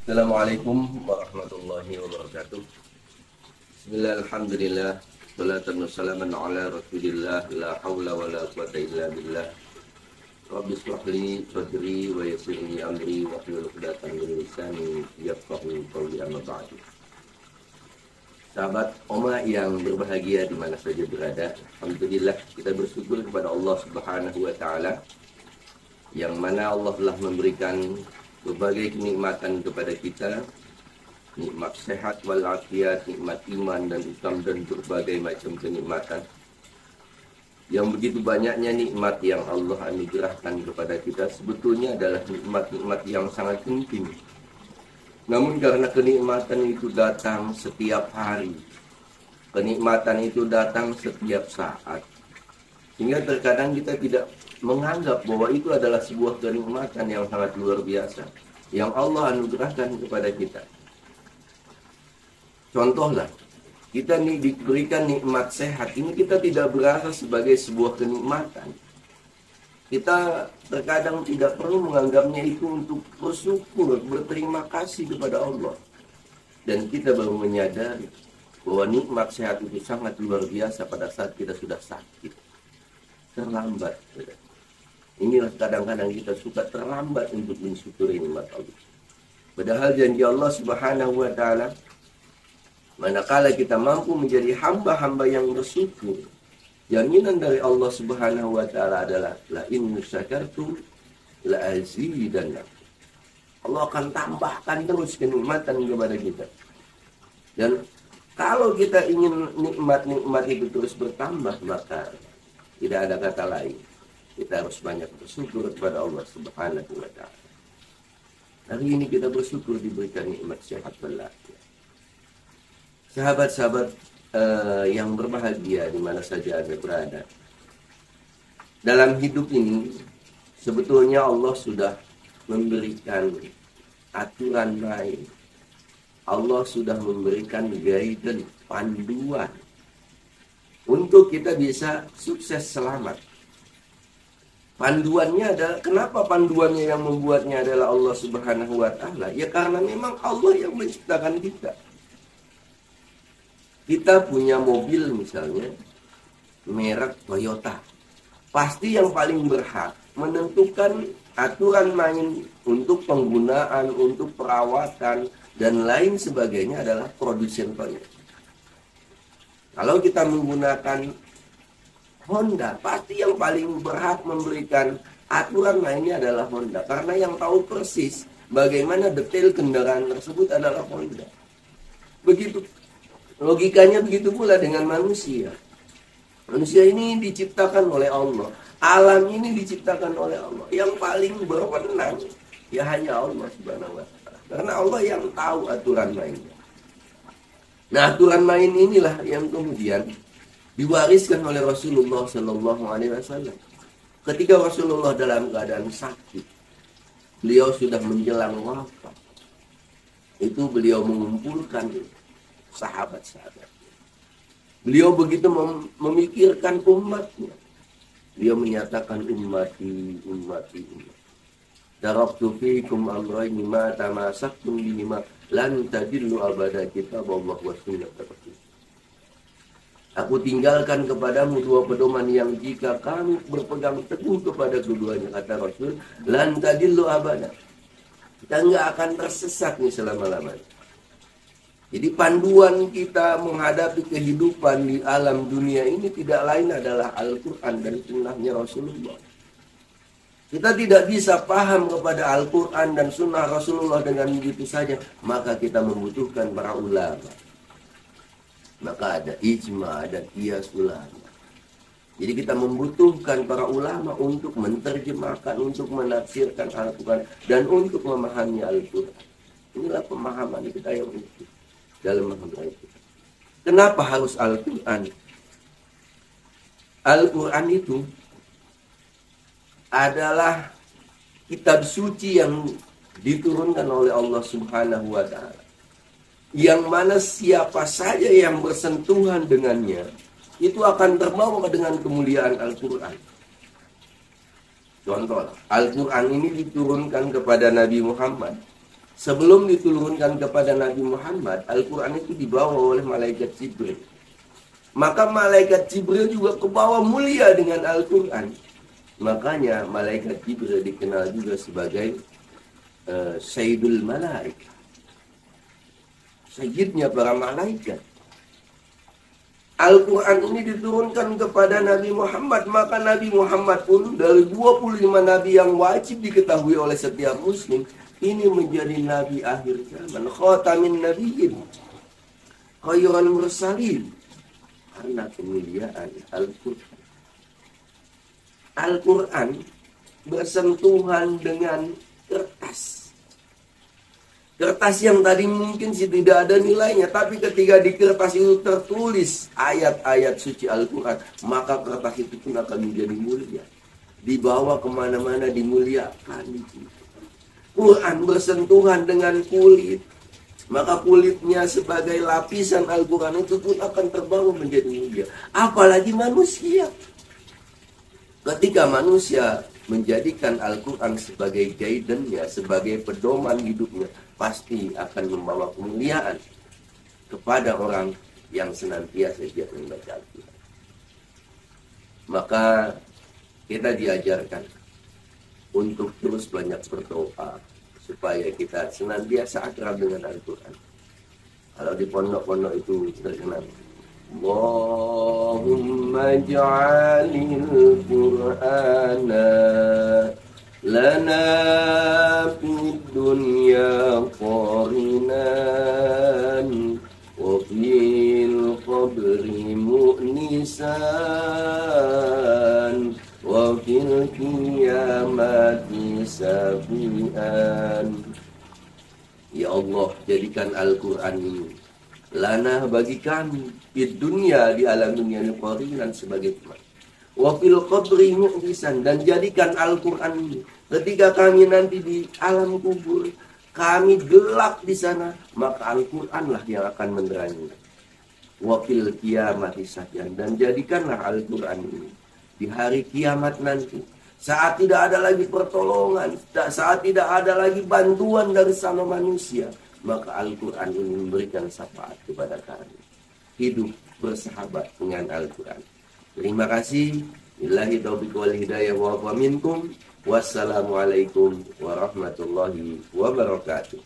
Assalamualaikum warahmatullahi wabarakatuh. Bismillah, alhamdulillah, salatan wassalaman ala rasulillah, la hawla wa la quwata illa billah. Rabbi shrah li sadri wa yassir li amri wa hlul 'uqdatam min lisani yafqahu qawli, amma ba'du. Sahabat Oma yang berbahagia di mana saja berada, alhamdulillah kita bersyukur kepada Allah Subhanahu wa taala yang mana Allah telah memberikan berbagai kenikmatan kepada kita, nikmat sehat walafiat, nikmat iman dan Islam, dan berbagai macam kenikmatan. Yang begitu banyaknya nikmat yang Allah anugerahkan kepada kita sebetulnya adalah nikmat-nikmat yang sangat penting. Namun karena kenikmatan itu datang setiap hari, kenikmatan itu datang setiap saat, sehingga terkadang kita tidak menganggap bahwa itu adalah sebuah kenikmatan yang sangat luar biasa yang Allah anugerahkan kepada kita. Contohlah, kita diberikan nikmat sehat, ini kita tidak berasa sebagai sebuah kenikmatan. Kita terkadang tidak perlu menganggapnya itu untuk bersyukur, berterima kasih kepada Allah. Dan kita baru menyadari bahwa nikmat sehat itu sangat luar biasa pada saat kita sudah sakit, terlambat. Inilah kadang-kadang kita suka terlambat untuk mensyukuri nikmat Allah. Padahal janji Allah Subhanahu wa taala, manakala kita mampu menjadi hamba-hamba yang bersyukur, jaminan dari Allah Subhanahu wa taala adalah la in syakartum la azidannakum. Allah akan tambahkan terus kenikmatan kepada kita. Dan kalau kita ingin nikmat-nikmat itu terus bertambah, maka tidak ada kata lain, kita harus banyak bersyukur kepada Allah Subhanahu wa taala. Hari ini kita bersyukur diberikan nikmat sehat walafiat. Sahabat-sahabat yang berbahagia di mana saja Anda berada, dalam hidup ini sebetulnya Allah sudah memberikan aturan main. Allah sudah memberikan guidance, panduan untuk kita bisa sukses selamat. Panduannya adalah, kenapa panduannya yang membuatnya adalah Allah Subhanahu wa taala? Ya karena memang Allah yang menciptakan kita. Kita punya mobil misalnya merek Toyota. Pasti yang paling berhak menentukan aturan main untuk penggunaan, untuk perawatan dan lain sebagainya adalah produsen Toyota. Kalau kita menggunakan Honda, pasti yang paling berhak memberikan aturan mainnya adalah Honda. Karena yang tahu persis bagaimana detail kendaraan tersebut adalah Honda. Begitu logikanya, begitu pula dengan manusia. Manusia ini diciptakan oleh Allah. Alam ini diciptakan oleh Allah. Yang paling berwenang ya hanya Allah Subhanahu wa taala. Karena Allah yang tahu aturan mainnya. Nah, aturan main inilah yang kemudian diwariskan oleh Rasulullah Sallallahu Alaihi Wasallam. Ketika Rasulullah dalam keadaan sakit, beliau sudah menjelang wafat. Itu beliau mengumpulkan sahabat-sahabat. Beliau begitu memikirkan umatnya. Beliau menyatakan ummati. Taraktu fiikum amrayni ma tamassaktum bihima lan tadillu abada kitaballah wa sunnat Rasul. Aku tinggalkan kepadamu dua pedoman yang jika kamu berpegang teguh kepada keduanya, kata Rasul, lan tadillu abada. Kita enggak akan tersesat nih selama-lamanya. Jadi panduan kita menghadapi kehidupan di alam dunia ini tidak lain adalah Al-Quran dan sunnahnya Rasulullah. Kita tidak bisa paham kepada Al-Quran dan sunnah Rasulullah dengan begitu saja. Maka kita membutuhkan para ulama. Maka ada ijma dan qiyas ulama. Jadi kita membutuhkan para ulama untuk menerjemahkan, untuk menafsirkan Al-Quran dan untuk memahami Al-Quran. Inilah pemahaman kita yang utuh dalam memahami Al-Quran. Kenapa harus Al-Quran? Al-Quran itu adalah kitab suci yang diturunkan oleh Allah Subhanahu wa taala. Yang mana siapa saja yang bersentuhan dengannya itu akan terbawa dengan kemuliaan Al-Quran. Contoh, Al-Quran ini diturunkan kepada Nabi Muhammad Sebelum diturunkan kepada Nabi Muhammad, Al-Quran itu dibawa oleh malaikat Jibril. Maka malaikat Jibril juga kebawa mulia dengan Al-Quran. Makanya malaikat Jibril dikenal juga sebagai Sayyidul Malaika, sayyidnya para malaikat. Al-Quran ini diturunkan kepada Nabi Muhammad. Maka Nabi Muhammad pun dari 25 Nabi yang wajib diketahui oleh setiap Muslim, ini menjadi Nabi akhir zaman, khatamin nabiyyin, khairul mursalin, karena kemuliaan Al-Quran. Al-Quran bersentuhan dengan kertas. Kertas yang tadi mungkin sih tidak ada nilainya, tapi ketika di kertas itu tertulis ayat-ayat suci Al-Quran, maka kertas itu pun akan menjadi mulia. Dibawa kemana-mana dimuliakan. Quran bersentuhan dengan kulit, maka kulitnya sebagai lapisan Al-Quran itu pun akan terbawa menjadi mulia. Apalagi manusia. Ketika manusia menjadikan Al-Quran sebagai guidance-nya, sebagai pedoman hidupnya, pasti akan membawa kemuliaan kepada orang yang senantiasa giat membaca Al-Quran. Maka kita diajarkan untuk terus banyak berdoa supaya kita senantiasa akrab dengan Al-Quran. Kalau di pondok-pondok itu terkenal, Allahumma ja'alil Qur'ana lana fid dunya qarinan wa fil qabri mu'nisan wa fil qiyamati safian. Ya Allah, jadikan Al-Quran ini lana bagi kami di dunia, di alam dunia ini qarinan sebagai teman, wa fil qabri mu'nisan, dan jadikan Al-Quran ini ketika kami nanti di alam kubur, kami gelap di sana, maka Al-Quranlah yang akan menerangi. Wa fil qiyamati safian, dan jadikanlah Al-Quran ini di hari kiamat nanti, saat tidak ada lagi pertolongan, saat tidak ada lagi bantuan dari sama manusia, maka Al-Quran ini memberikan syafaat kepada kami. Hidup bersahabat dengan Al-Quran. Terima kasih. Billahi taufiq wal hidayah wa minkum. Wassalamualaikum warahmatullahi wabarakatuh.